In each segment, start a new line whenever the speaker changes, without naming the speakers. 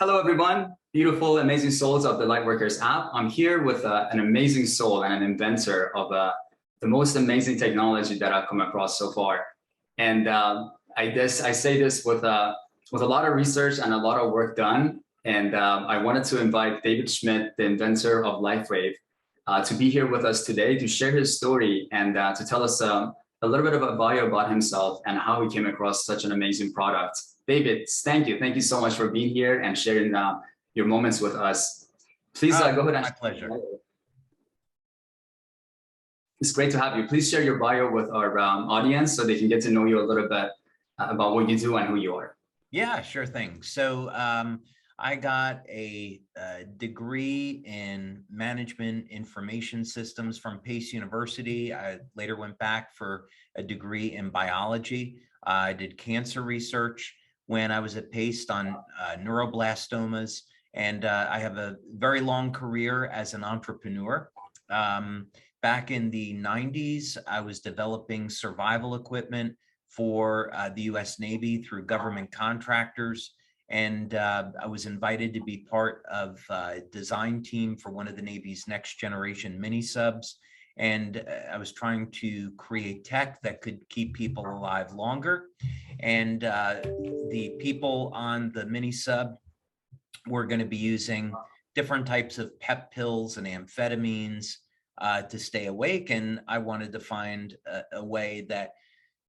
Hello, everyone. Beautiful, amazing souls of the Lightworkers app. I'm here with an amazing soul and an inventor of the most amazing technology that I've come across so far. And I say this with a lot of research and a lot of work done. And I wanted to invite David Schmidt, the inventor of LifeWave, to be here with us today to share his story and to tell us a little bit of a bio about himself and how he came across such an amazing product. David, thank you. Thank you so much for being here and sharing your moments with us. Please go ahead.
My pleasure.
It's great to have you. Please share your bio with our audience so they can get to know you a little bit about what you do and who you are.
Yeah, sure thing. So I got a degree in management information systems from Pace University. I later went back for a degree in biology. I did cancer research when I was at Pace on neuroblastomas, and I have a very long career as an entrepreneur. Back in the 90s, I was developing survival equipment for the US Navy through government contractors. And I was invited to be part of a design team for one of the Navy's next generation mini subs. And I was trying to create tech that could keep people alive longer. And the people on the mini sub were going to be using different types of pep pills and amphetamines to stay awake. And I wanted to find a way that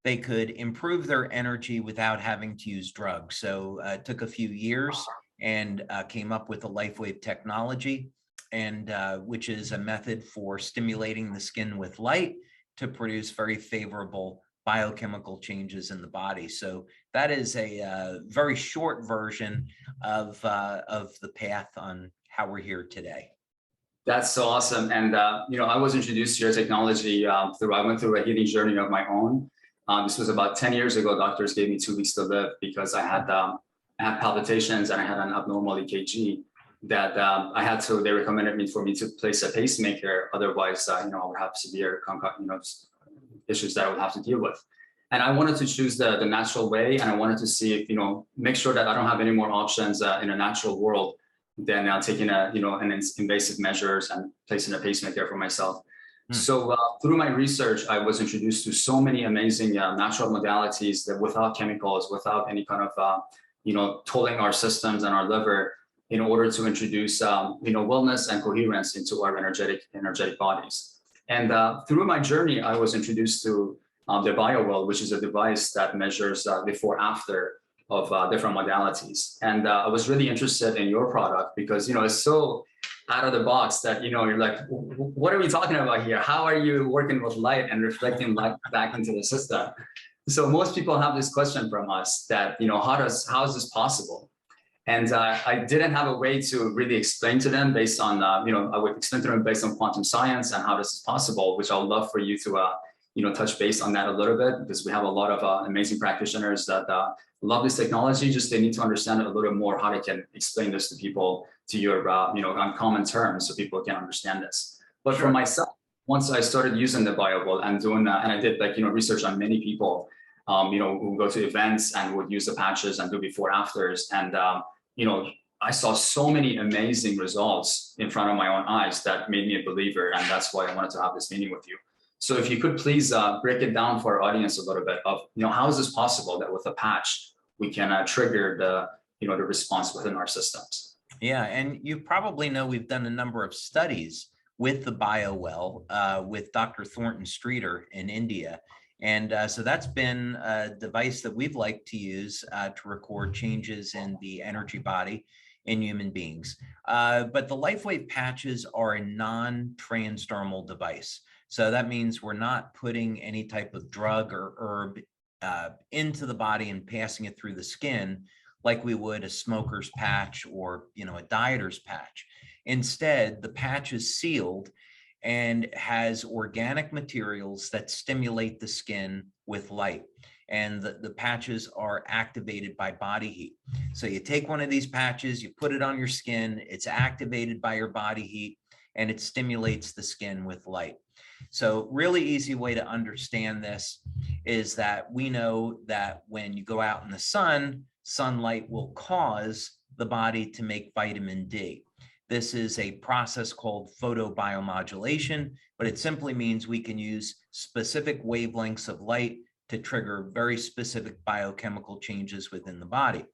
they could improve their energy without having to use drugs. So it took a few years and came up with the LifeWave technology, and which is a method for stimulating the skin with light to produce very favorable biochemical changes in the body. So that is a very short version of the path on how we're here today.
That's so awesome. And I was introduced to your technology I went through a healing journey of my own. This was about 10 years ago. Doctors gave me 2 weeks to live because I had palpitations and I had an abnormal EKG that they recommended for me to place a pacemaker. Otherwise, I would have severe issues that I would have to deal with. And I wanted to choose the natural way. And I wanted to see if, make sure that I don't have any more options in a natural world than taking invasive measures and placing a pacemaker for myself. So through my research, I was introduced to so many amazing natural modalities that without chemicals, without any kind of, tolling our systems and our liver in order to introduce, wellness and coherence into our energetic bodies. And through my journey, I was introduced to the BioWell, which is a device that measures before after of different modalities. And I was really interested in your product because, it's so out of the box that, you're like, what are we talking about here? How are you working with light and reflecting light back into the system? So most people have this question from us that, how is this possible? And I didn't have a way to really explain to them based on, I would explain to them based on quantum science and how this is possible, which I would love for you to, touch base on that a little bit, because we have a lot of amazing practitioners that love this technology. Just they need to understand it a little more, how they can explain this to people to your, on common terms so people can understand this. But for myself, once I started using the BioWell and doing that, and I did research on many people, who go to events and would use the patches and do before afters. And, I saw so many amazing results in front of my own eyes that made me a believer. And that's why I wanted to have this meeting with you. So if you could please break it down for our audience a little bit of, how is this possible that with a patch, we can trigger the response within our systems?
Yeah, and you probably know we've done a number of studies with the BioWell with Dr. Thornton Streeter in India. And so that's been a device that we've liked to use to record changes in the energy body in human beings. But the LifeWave patches are a non-transdermal device. So that means we're not putting any type of drug or herb into the body and passing it through the skin like we would a smoker's patch or, a dieter's patch. Instead, the patch is sealed and has organic materials that stimulate the skin with light. And the patches are activated by body heat. So you take one of these patches, you put it on your skin, it's activated by your body heat, and it stimulates the skin with light. So really easy way to understand this is that we know that when you go out in the sun, sunlight will cause the body to make vitamin D. This is a process called photobiomodulation, but it simply means we can use specific wavelengths of light to trigger very specific biochemical changes within the body.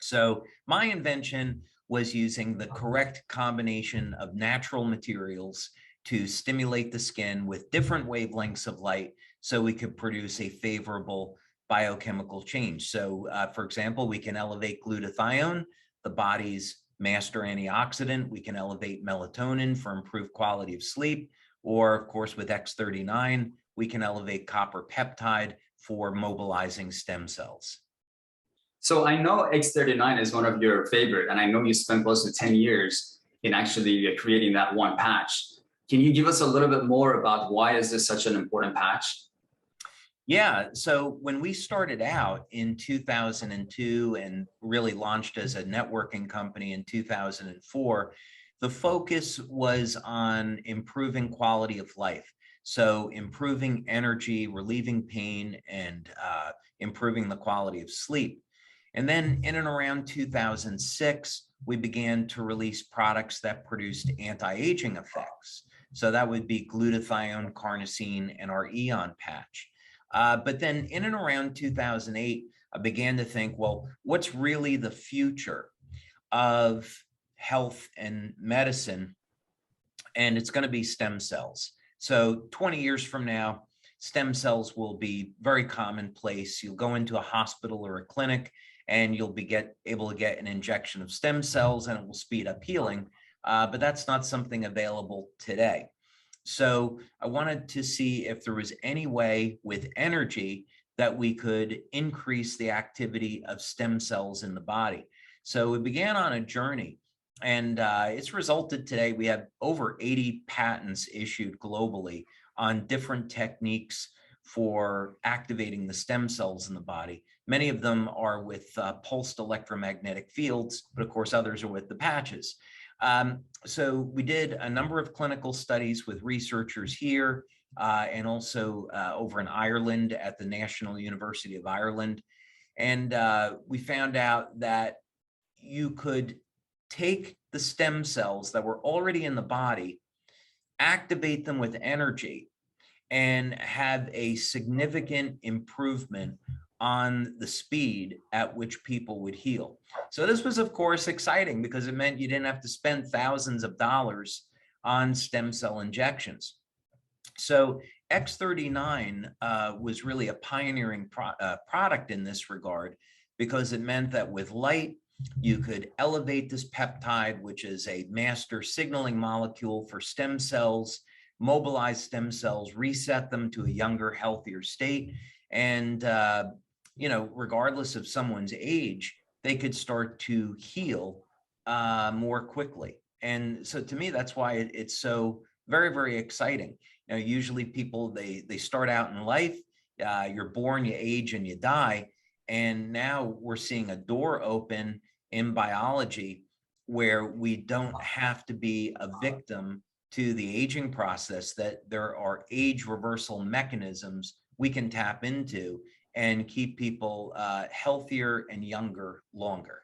So my invention was using the correct combination of natural materials to stimulate the skin with different wavelengths of light so we could produce a favorable biochemical change. So for example, we can elevate glutathione, the body's master antioxidant. We can elevate melatonin for improved quality of sleep. Or of course, with X39, we can elevate copper peptide for mobilizing stem cells.
So I know X39 is one of your favorite, and I know you spent close to 10 years in actually creating that one patch. Can you give us a little bit more about why is this such an important patch?
Yeah, so when we started out in 2002 and really launched as a networking company in 2004, the focus was on improving quality of life. So improving energy, relieving pain, and improving the quality of sleep. And then in and around 2006, we began to release products that produced anti-aging effects. So that would be glutathione, carnosine, and our Eon patch. But then in and around 2008, I began to think, well, what's really the future of health and medicine? And it's going to be stem cells. So 20 years from now, stem cells will be very commonplace. You'll go into a hospital or a clinic and you'll be able to get an injection of stem cells and it will speed up healing. But that's not something available today. So I wanted to see if there was any way with energy that we could increase the activity of stem cells in the body. So we began on a journey, and it's resulted today. We have over 80 patents issued globally on different techniques for activating the stem cells in the body. Many of them are with pulsed electromagnetic fields, but of course others are with the patches. So we did a number of clinical studies with researchers here and also over in Ireland at the National University of Ireland. And we found out that you could take the stem cells that were already in the body, activate them with energy, and have a significant improvement on the speed at which people would heal. So this was, of course, exciting because it meant you didn't have to spend thousands of dollars on stem cell injections. So X39 was really a pioneering product in this regard because it meant that with light, you could elevate this peptide, which is a master signaling molecule for stem cells, mobilize stem cells, reset them to a younger, healthier state. And you know, regardless of someone's age, they could start to heal more quickly. And so to me, that's why it's so very, very exciting. You know, usually people, they start out in life, you're born, you age, and you die. And now we're seeing a door open in biology where we don't have to be a victim to the aging process, that there are age reversal mechanisms we can tap into and keep people healthier and younger longer.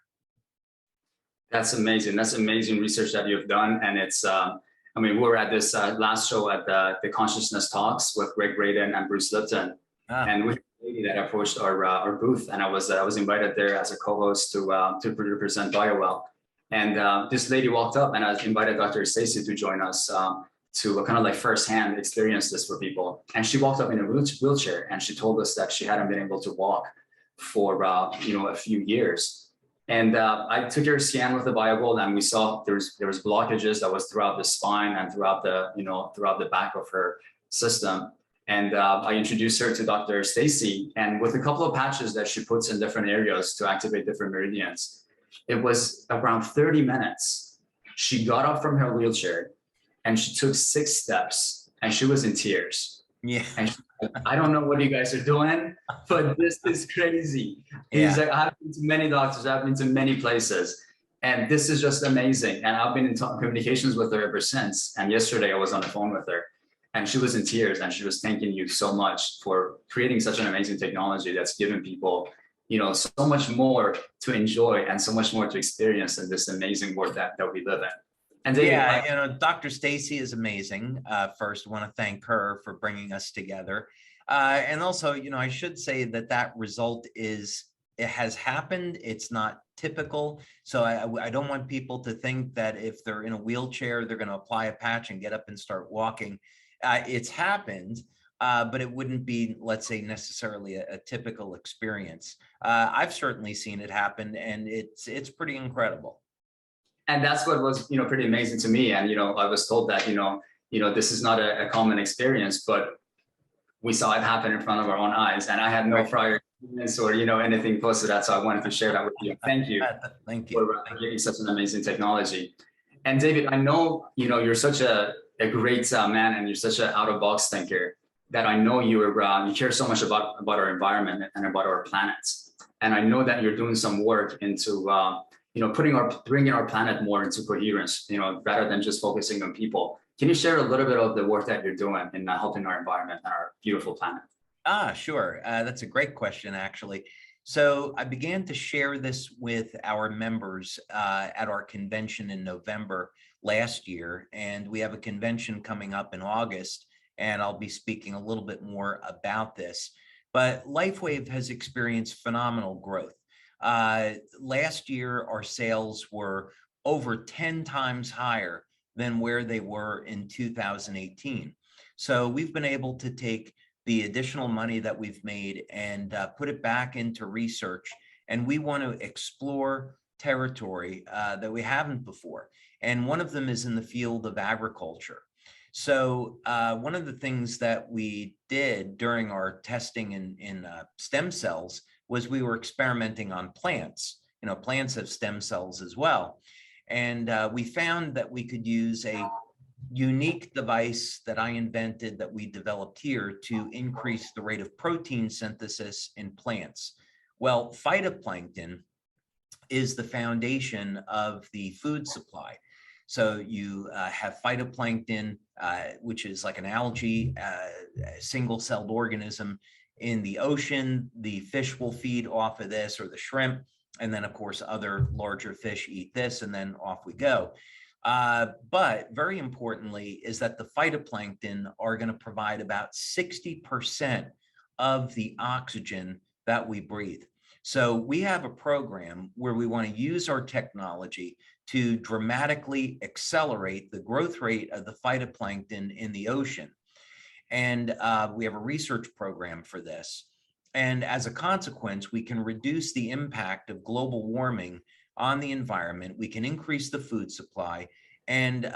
That's amazing. That's amazing research that you've done. And it's, I mean, we were at this last show at the Consciousness Talks with Greg Braden and Bruce Lipton. And we had a lady that approached our booth, and I was invited there as a co-host to represent BioWell. And this lady walked up, and I invited Dr. Stacy to join us to kind of like firsthand experience this for people. And she walked up in a wheelchair, and she told us that she hadn't been able to walk for a few years. And I took her scan with the BioGold, and we saw there was blockages that was throughout the spine and throughout the back of her system. And I introduced her to Dr. Stacy, and with a couple of patches that she puts in different areas to activate different meridians, it was around 30 minutes. She got up from her wheelchair and she took 6 steps, and she was in tears.
Yeah.
And she's like, I don't know what you guys are doing, but this is crazy.
Yeah.
He's like, I've been to many doctors, I've been to many places, and this is just amazing. And I've been in communications with her ever since. And yesterday I was on the phone with her, and she was in tears, and she was thanking you so much for creating such an amazing technology that's given people so much more to enjoy and so much more to experience in this amazing world that we live in. And David,
Yeah, Dr. Stacy is amazing. First, I want to thank her for bringing us together. And also, I should say that result it has happened. It's not typical. So I don't want people to think that if they're in a wheelchair, they're going to apply a patch and get up and start walking. It's happened, but it wouldn't be, let's say, necessarily a typical experience. I've certainly seen it happen, and it's pretty incredible.
and that's what was pretty amazing to me. And I was told that this is not a common experience, but we saw it happen in front of our own eyes, and I had no prior experience or anything close to that. So I wanted to share that with you. Thank you.
Thank you
For giving such an amazing technology. And David, I know you're such a great man, and you're such an out of box thinker, that I know you care so much about our environment and about our planets. And I know that you're doing some work into bringing our planet more into coherence, rather than just focusing on people. Can you share a little bit of the work that you're doing in helping our environment and our beautiful planet?
Sure. That's a great question, actually. So I began to share this with our members at our convention in November last year, and we have a convention coming up in August, and I'll be speaking a little bit more about this. But LifeWave has experienced phenomenal growth. Last year, our sales were over 10 times higher than where they were in 2018. So we've been able to take the additional money that we've made and put it back into research. And we want to explore territory that we haven't before. And one of them is in the field of agriculture. So one of the things that we did during our testing in stem cells was we were experimenting on plants. Plants have stem cells as well. And we found that we could use a unique device that I invented, that we developed here, to increase the rate of protein synthesis in plants. Well, phytoplankton is the foundation of the food supply. So you have phytoplankton, which is like an algae, single-celled organism in the ocean. The fish will feed off of this, or the shrimp. And then, of course, other larger fish eat this, and then off we go. But very importantly is that the phytoplankton are going to provide about 60% of the oxygen that we breathe. So we have a program where we want to use our technology to dramatically accelerate the growth rate of the phytoplankton in the ocean. And we have a research program for this. And as a consequence, we can reduce the impact of global warming on the environment. We can increase the food supply, and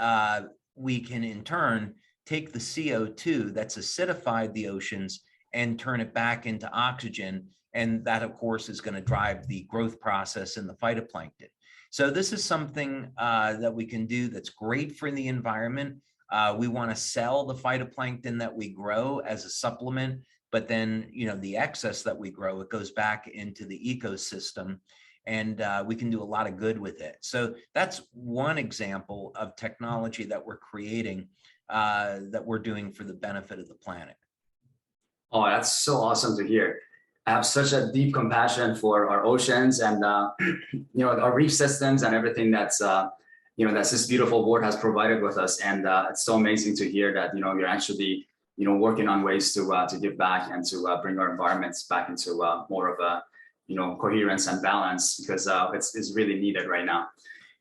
we can in turn take the CO2 that's acidified the oceans and turn it back into oxygen. And that, of course, is going to drive the growth process in the phytoplankton. So this is something that we can do that's great for the environment. We want to sell the phytoplankton that we grow as a supplement, but then, the excess that we grow, it goes back into the ecosystem, and we can do a lot of good with it. So that's one example of technology that we're creating, that we're doing for the benefit of the planet.
Oh, that's so awesome to hear. I have such a deep compassion for our oceans and our reef systems and everything that's that's this beautiful world has provided with us. And it's so amazing to hear that you're actually working on ways to give back and to bring our environments back into more of a coherence and balance, because it's really needed right now.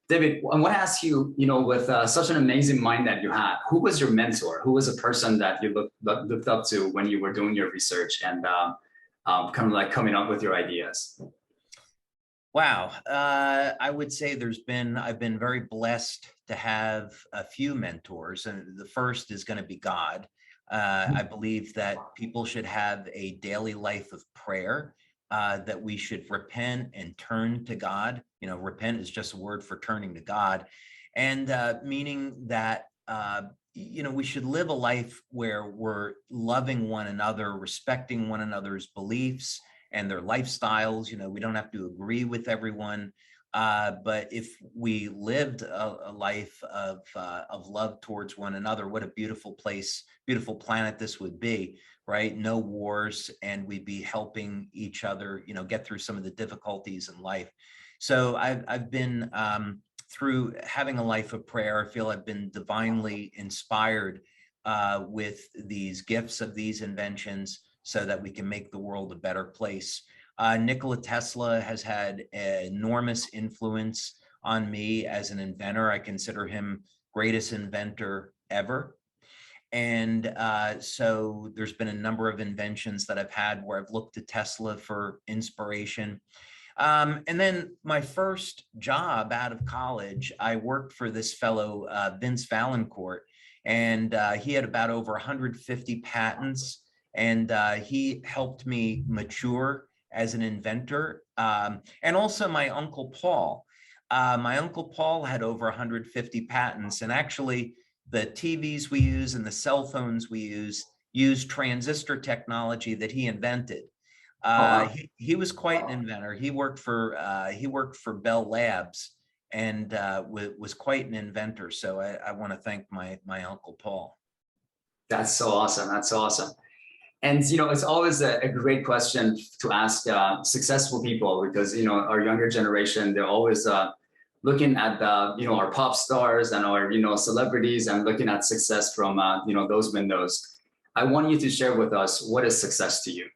David, I want to ask you, with such an amazing mind that you had, who was your mentor? Who was a person that you looked up to when you were doing your research and kind of like coming up with your ideas?
Wow. I would say I've been very blessed to have a few mentors. And the first is going to be God. I believe that people should have a daily life of prayer, that we should repent and turn to God. Repent is just a word for turning to God. And meaning that, we should live a life where we're loving one another, respecting one another's beliefs and their lifestyles. We don't have to agree with everyone, But if we lived a life of love towards one another, what a beautiful place, beautiful planet this would be, right? No wars, and we'd be helping each other, get through some of the difficulties in life. So I've been through having a life of prayer. I feel I've been divinely inspired with these gifts of these inventions so that we can make the world a better place. Nikola Tesla has had enormous influence on me as an inventor. I consider him greatest inventor ever. And so there's been a number of inventions that I've had where I've looked to Tesla for inspiration. And then my first job out of college, I worked for this fellow, Vince Valancourt, and he had about over 150 patents, and he helped me mature as an inventor. And also my Uncle Paul. My Uncle Paul had over 150 patents, and actually the TVs we use and the cell phones we use transistor technology that he invented.
Oh, wow.
He was quite an inventor. He worked for Bell Labs, and was quite an inventor. So I want to thank my Uncle Paul.
That's so awesome. That's so awesome. And, it's always a great question to ask successful people, because, our younger generation, they're always looking at our pop stars and our, celebrities, and looking at success from, those windows. I want you to share with us, what is success to you?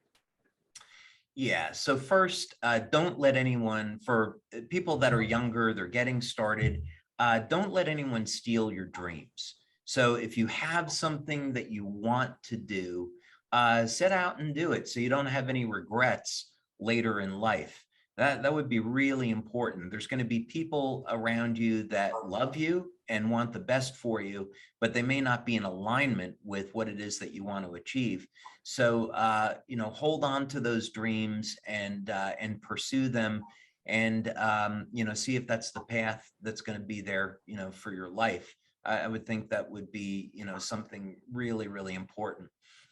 Yeah. So first, don't let anyone, for people that are younger, they're getting started, don't let anyone steal your dreams. So if you have something that you want to do, set out and do it so you don't have any regrets later in life. That would be really important. There's going to be people around you that love you and want the best for you, but they may not be in alignment with what it is that you want to achieve. So, hold on to those dreams and pursue them, and, see if that's the path that's going to be there, for your life. I would think that would be, something really, really important.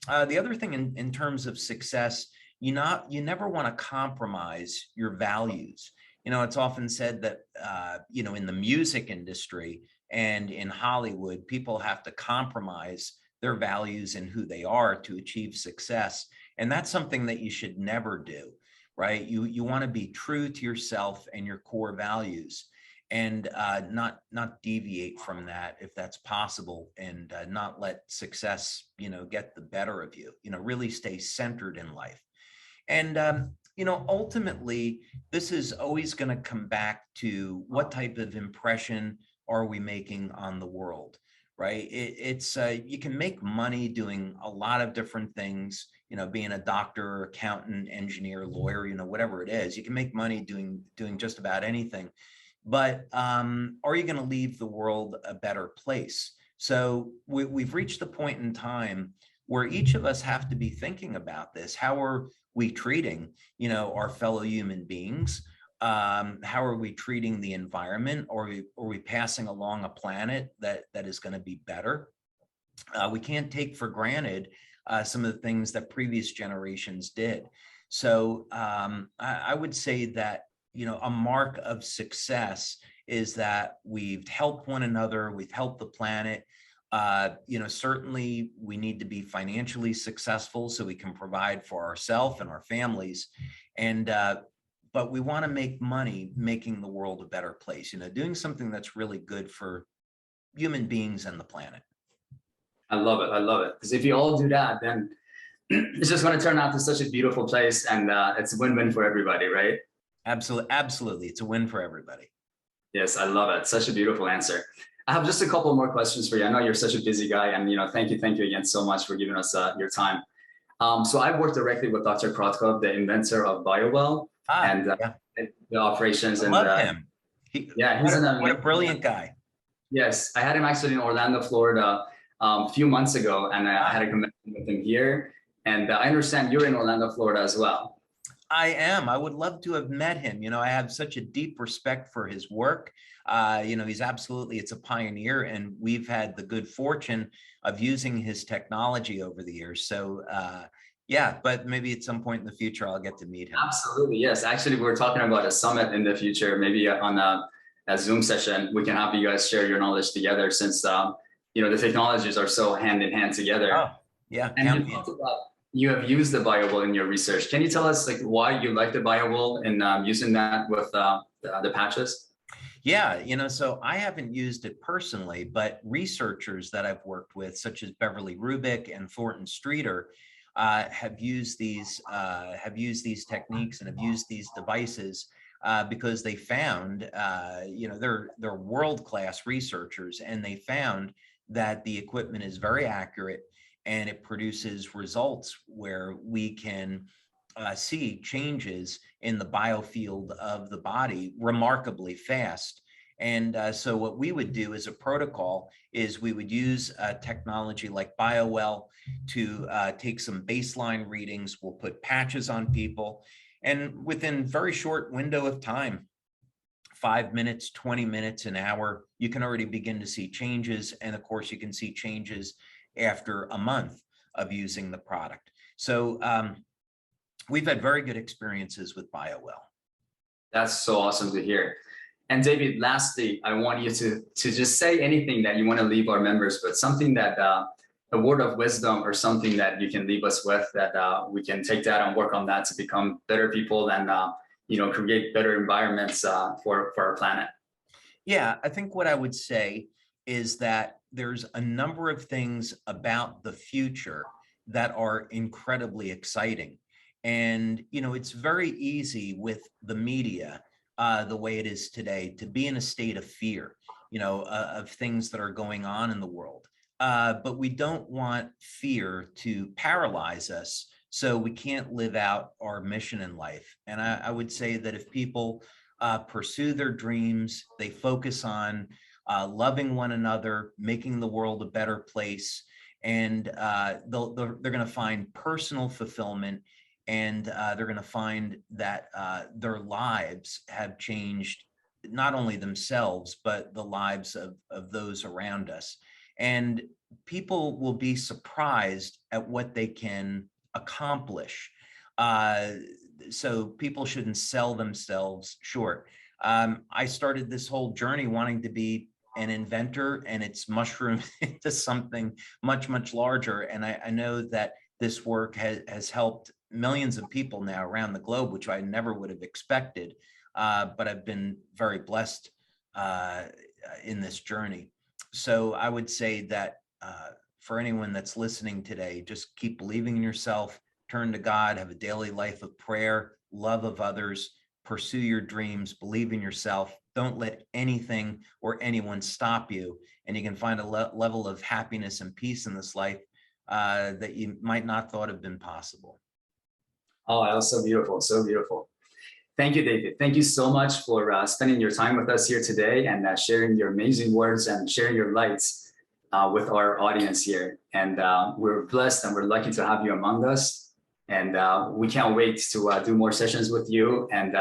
The other thing in terms of success, you never want to compromise your values. It's often said that, in the music industry and in Hollywood, people have to compromise their values and who they are to achieve success. And that's something that you should never do, right? You want to be true to yourself and your core values, and not deviate from that if that's possible, and not let success, get the better of you. Really stay centered in life. And, ultimately, this is always going to come back to what type of impression are we making on the world, right? It's you can make money doing a lot of different things, being a doctor, accountant, engineer, lawyer, whatever it is. You can make money doing just about anything. But are you going to leave the world a better place? So we've reached the point in time where each of us have to be thinking about this. How are we treating, our fellow human beings? How are we treating the environment? Or are we passing along a planet that is going to be better? We can't take for granted some of the things that previous generations did. So I would say that, a mark of success is that we've helped one another, we've helped the planet. Certainly we need to be financially successful so we can provide for ourselves and our families. And, but we want to make money making the world a better place, doing something that's really good for human beings and the planet.
I love it. I love it. Because if you all do that, then it's just going to turn out to such a beautiful place, and it's a win-win for everybody, right?
Absolutely. Absolutely. It's a win for everybody.
Yes, I love it. Such a beautiful answer. I have just a couple more questions for you. I know you're such a busy guy, and thank you again so much for giving us your time. So I worked directly with Dr. Krotkov, the inventor of BioWell, and the operations.
I love him. What a brilliant guy.
Yes, I had him actually in Orlando, Florida, a few months ago, and I had a conversation with him here. And I understand you're in Orlando, Florida as well.
I am. I would love to have met him. I have such a deep respect for his work. He's it's a pioneer, and we've had the good fortune of using his technology over the years. So, Yeah, but maybe at some point in the future, I'll get to meet him.
Absolutely, yes. Actually, we're talking about a summit in the future. Maybe on a Zoom session, we can have you guys share your knowledge together, since the technologies are so hand in hand together.
Oh, yeah,
And
count
you
me in.
talked about you have used the BioWell in your research. Can you tell us like why you like the BioWell and using that with the patches?
Yeah, so I haven't used it personally, but researchers that I've worked with, such as Beverly Rubik and Thornton Streeter, have used these techniques and have used these devices because they found, they're world-class researchers, and they found that the equipment is very accurate and it produces results where we can see changes in the biofield of the body remarkably fast. And so what we would do as a protocol is we would use technology like BioWell to take some baseline readings. We'll put patches on people, and within very short window of time, 5 minutes, 20 minutes, an hour, you can already begin to see changes. And of course, you can see changes after a month of using the product. So we've had very good experiences with BioWell. That's
so awesome to hear. And David, lastly, I want you to just say anything that you want to leave our members with, something that a word of wisdom or something that you can leave us with, that we can take that and work on that to become better people and create better environments for our planet.
Yeah, I think what I would say is that there's a number of things about the future that are incredibly exciting. And, it's very easy with the media, the way it is today, to be in a state of fear, of things that are going on in the world. But we don't want fear to paralyze us so we can't live out our mission in life. And I would say that if people pursue their dreams, they focus on loving one another, making the world a better place, and they're going to find personal fulfillment, and they're going to find that their lives have changed, not only themselves, but the lives of those around us. And people will be surprised at what they can accomplish. So people shouldn't sell themselves short. I started this whole journey wanting to be an inventor, and it's mushroomed into something much, much larger. And I know that this work has helped millions of people now around the globe, which I never would have expected. But I've been very blessed in this journey. So I would say that for anyone that's listening today, just keep believing in yourself, turn to God, have a daily life of prayer, love of others, pursue your dreams, believe in yourself. Don't let anything or anyone stop you. And you can find a level of happiness and peace in this life that you might not thought have been possible.
Oh, that was so beautiful, so beautiful. Thank you, David. Thank you so much for spending your time with us here today and sharing your amazing words and sharing your lights with our audience here. And we're blessed and we're lucky to have you among us. And we can't wait to do more sessions with you. And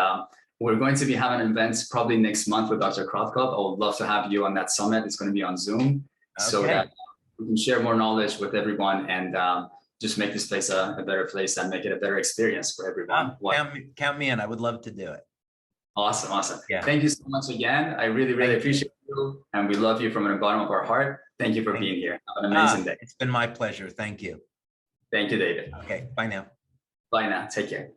we're going to be having events probably next month with Dr. Krotkov. I would love to have you on that summit. It's going to be on Zoom, so that we can share more knowledge with everyone and just make this place a better place and make it a better experience for everyone.
Count me in. I would love to do it.
Awesome, awesome.
Yeah.
Thank you so much again. I really, really appreciate you, and we love you from the bottom of our heart. Thank you for being here. Have an amazing day.
It's been my pleasure. Thank you.
Thank you, David.
Okay, bye now.
Bye now. Take care.